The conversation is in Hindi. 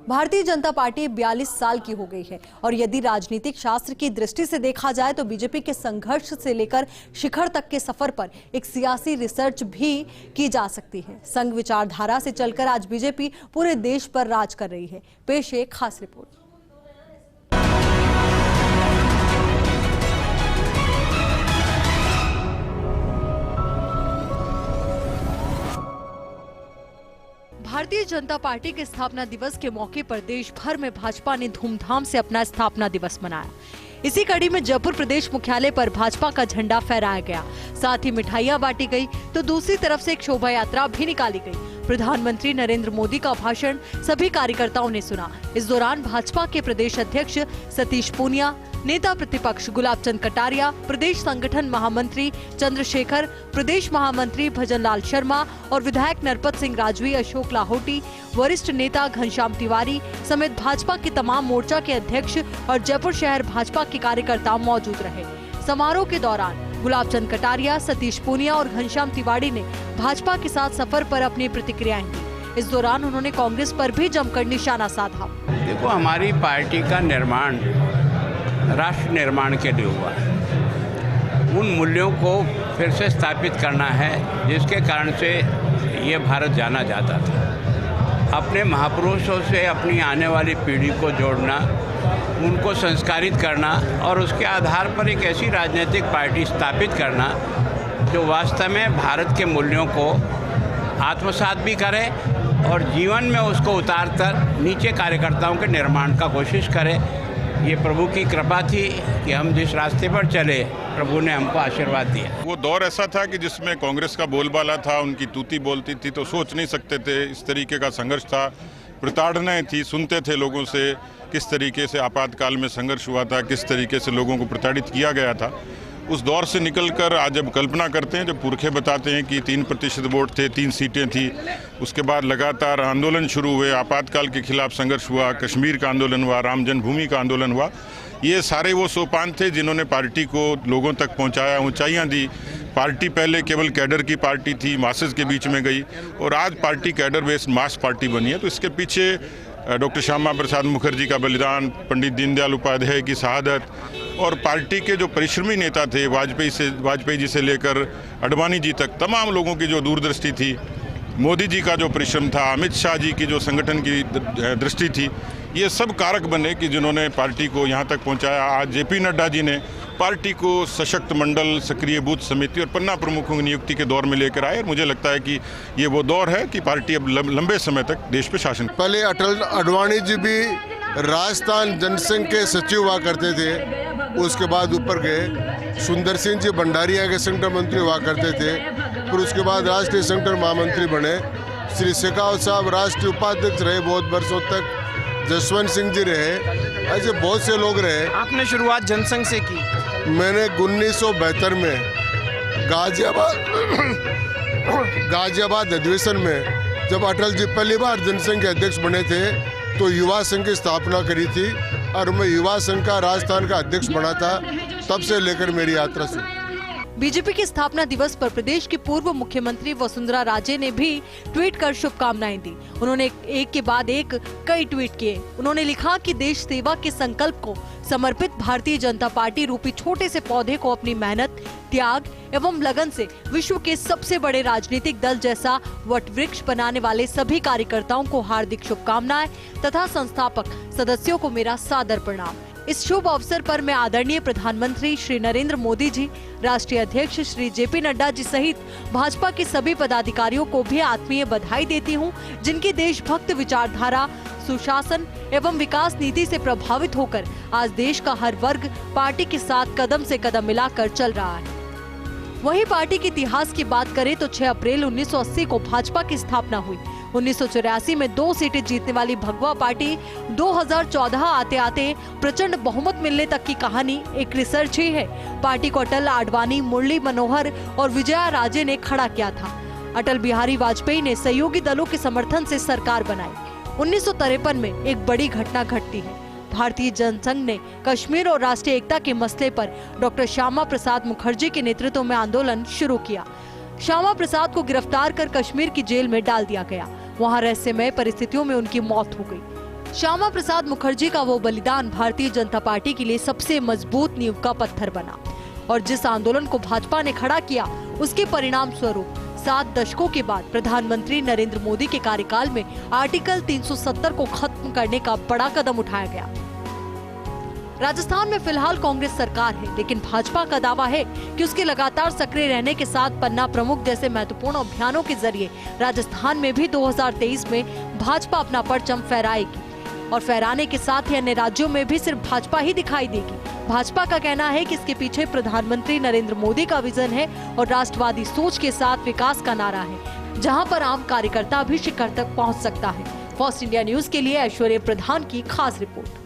भारतीय जनता पार्टी 42 साल की हो गई है और यदि राजनीतिक शास्त्र की दृष्टि से देखा जाए तो बीजेपी के संघर्ष से लेकर शिखर तक के सफर पर एक सियासी रिसर्च भी की जा सकती है। संघ विचारधारा से चलकर आज बीजेपी पूरे देश पर राज कर रही है। पेश है एक खास रिपोर्ट। भारतीय जनता पार्टी के स्थापना दिवस के मौके पर देश भर में भाजपा ने धूमधाम से अपना स्थापना दिवस मनाया। इसी कड़ी में जयपुर प्रदेश मुख्यालय पर भाजपा का झंडा फहराया गया, साथ ही मिठाइयां बांटी गई तो दूसरी तरफ से एक शोभा यात्रा भी निकाली गई। प्रधानमंत्री नरेंद्र मोदी का भाषण सभी कार्यकर्ताओं ने सुना। इस दौरान भाजपा के प्रदेश अध्यक्ष सतीश पूनिया, नेता प्रतिपक्ष गुलाब चंद कटारिया, प्रदेश संगठन महामंत्री चंद्रशेखर, प्रदेश महामंत्री भजन लाल शर्मा और विधायक नरपत सिंह राजवी, अशोक लाहोटी, वरिष्ठ नेता घनश्याम तिवारी समेत भाजपा के तमाम मोर्चा के अध्यक्ष और जयपुर शहर भाजपा के कार्यकर्ता मौजूद रहे। समारोह के दौरान गुलाब चंद कटारिया, सतीश पूनिया और घनश्याम तिवारी ने भाजपा के साथ सफर पर अपनी प्रतिक्रियाएं दी। इस दौरान उन्होंने कांग्रेस पर भी जमकर निशाना साधा। देखो, हमारी पार्टी का निर्माण राष्ट्र निर्माण के लिए हुआ है। उन मूल्यों को फिर से स्थापित करना है जिसके कारण से ये भारत जाना जाता था। अपने महापुरुषों से अपनी आने वाली पीढ़ी को जोड़ना, उनको संस्कारित करना और उसके आधार पर एक ऐसी राजनीतिक पार्टी स्थापित करना जो वास्तव में भारत के मूल्यों को आत्मसात भी करे और जीवन में उसको उतारकर नीचे कार्यकर्ताओं के निर्माण का कोशिश करे। ये प्रभु की कृपा थी कि हम जिस रास्ते पर चले, प्रभु ने हमको आशीर्वाद दिया। वो दौर ऐसा था कि जिसमें कांग्रेस का बोलबाला था, उनकी तूती बोलती थी तो सोच नहीं सकते थे। इस तरीके का संघर्ष था, प्रताड़नाएं थी, सुनते थे लोगों से किस तरीके से आपातकाल में संघर्ष हुआ था, किस तरीके से लोगों को प्रताड़ित किया गया था। उस दौर से निकलकर आज जब कल्पना करते हैं, जब पुरखे बताते हैं कि 3% वोट थे, 3 सीटें थी, उसके बाद लगातार आंदोलन शुरू हुए, आपातकाल के खिलाफ संघर्ष हुआ, कश्मीर का आंदोलन हुआ, राम जन्मभूमि का आंदोलन हुआ। ये सारे वो सोपान थे जिन्होंने पार्टी को लोगों तक पहुंचाया, ऊंचाइयां दी। पार्टी पहले केवल कैडर की पार्टी थी, मासेस के बीच में गई और आज पार्टी कैडर बेस्ड मास पार्टी बनी है। तो इसके पीछे डॉक्टर श्यामा प्रसाद मुखर्जी का बलिदान, पंडित दीनदयाल उपाध्याय की शहादत और पार्टी के जो परिश्रमी नेता थे, वाजपेयी जी से लेकर अडवाणी जी तक, तमाम लोगों की जो दूरदृष्टि थी, मोदी जी का जो परिश्रम था, अमित शाह जी की जो संगठन की दृष्टि थी, ये सब कारक बने कि जिन्होंने पार्टी को यहाँ तक पहुँचाया। आज जेपी नड्डा जी ने पार्टी को सशक्त मंडल, सक्रिय बूथ समिति और पन्ना प्रमुखों की नियुक्ति के दौर में लेकर आए। मुझे लगता है कि ये वो दौर है कि पार्टी अब लंबे समय तक देश पे शासन। पहले अटल अडवाणी जी भी राजस्थान जनसंघ के सचिव हुआ करते थे, उसके बाद ऊपर गए। सुंदर सिंह जी भंडारिया के संगठन मंत्री हुआ करते थे, फिर उसके बाद राष्ट्रीय संगठन महामंत्री बने। श्री शेखावत साहब राष्ट्रीय उपाध्यक्ष रहे बहुत वर्षों तक। जसवंत सिंह जी रहे, ऐसे बहुत से लोग रहे। आपने शुरुआत जनसंघ से की? मैंने 1972 में गाजियाबाद अधिवेशन में जब अटल जी पहली बार जनसंघ के अध्यक्ष बने थे तो युवा संघ की स्थापना करी थी और मैं युवा संघ का राजस्थान का अध्यक्ष बना था। तब से लेकर मेरी यात्रा शुरू। बीजेपी के स्थापना दिवस पर प्रदेश की पूर्व मुख्यमंत्री वसुंधरा राजे ने भी ट्वीट कर शुभकामनाएं दी। उन्होंने एक के बाद एक कई ट्वीट किए। उन्होंने लिखा कि देश सेवा के संकल्प को समर्पित भारतीय जनता पार्टी रूपी छोटे से पौधे को अपनी मेहनत, त्याग एवं लगन से विश्व के सबसे बड़े राजनीतिक दल जैसा वटवृक्ष बनाने वाले सभी कार्यकर्ताओं को हार्दिक शुभकामनाएं तथा संस्थापक सदस्यों को मेरा सादर प्रणाम। इस शुभ अवसर पर मैं आदरणीय प्रधानमंत्री श्री नरेंद्र मोदी जी, राष्ट्रीय अध्यक्ष श्री जेपी नड्डा जी सहित भाजपा के सभी पदाधिकारियों को भी आत्मीय बधाई देती हूं, जिनकी देशभक्त विचारधारा, सुशासन एवं विकास नीति से प्रभावित होकर आज देश का हर वर्ग पार्टी के साथ कदम से कदम मिलाकर चल रहा है। वहीं पार्टी के इतिहास की बात करें तो 6 अप्रैल 1980 को भाजपा की स्थापना हुई। 1984 में 2 सीटें जीतने वाली भगवा पार्टी 2014 आते आते प्रचंड बहुमत मिलने तक की कहानी एक रिसर्च ही है। पार्टी को अटल, आडवाणी, मुरली मनोहर और विजया राजे ने खड़ा किया था। अटल बिहारी वाजपेयी ने सहयोगी दलों के समर्थन से सरकार बनाई। 1953 में एक बड़ी घटना घटती है। भारतीय जनसंघ ने कश्मीर और राष्ट्रीय एकता के मसले पर डॉक्टर श्यामा प्रसाद मुखर्जी के नेतृत्व में आंदोलन शुरू किया। श्यामा प्रसाद को गिरफ्तार कर कश्मीर की जेल में डाल दिया गया। वहां रहस्यमय परिस्थितियों में उनकी मौत हो गई। श्यामा प्रसाद मुखर्जी का वो बलिदान भारतीय जनता पार्टी के लिए सबसे मजबूत नींव का पत्थर बना और जिस आंदोलन को भाजपा ने खड़ा किया उसके परिणाम स्वरूप 7 दशकों के बाद प्रधानमंत्री नरेंद्र मोदी के कार्यकाल में आर्टिकल 370 को खत्म करने का बड़ा कदम उठाया गया। राजस्थान में फिलहाल कांग्रेस सरकार है, लेकिन भाजपा का दावा है कि उसके लगातार सक्रिय रहने के साथ पन्ना प्रमुख जैसे महत्वपूर्ण अभियानों के जरिए राजस्थान में भी 2023 में भाजपा अपना परचम फहराएगी और फहराने के साथ ही अन्य राज्यों में भी सिर्फ भाजपा ही दिखाई देगी। भाजपा का कहना है कि इसके पीछे प्रधानमंत्री नरेंद्र मोदी का विजन है और राष्ट्रवादी सोच के साथ विकास का नारा है, जहां पर आम कार्यकर्ता भी शिखर तक पहुंच सकता है। फर्स्ट इंडिया न्यूज के लिए ऐश्वर्य प्रधान की खास रिपोर्ट।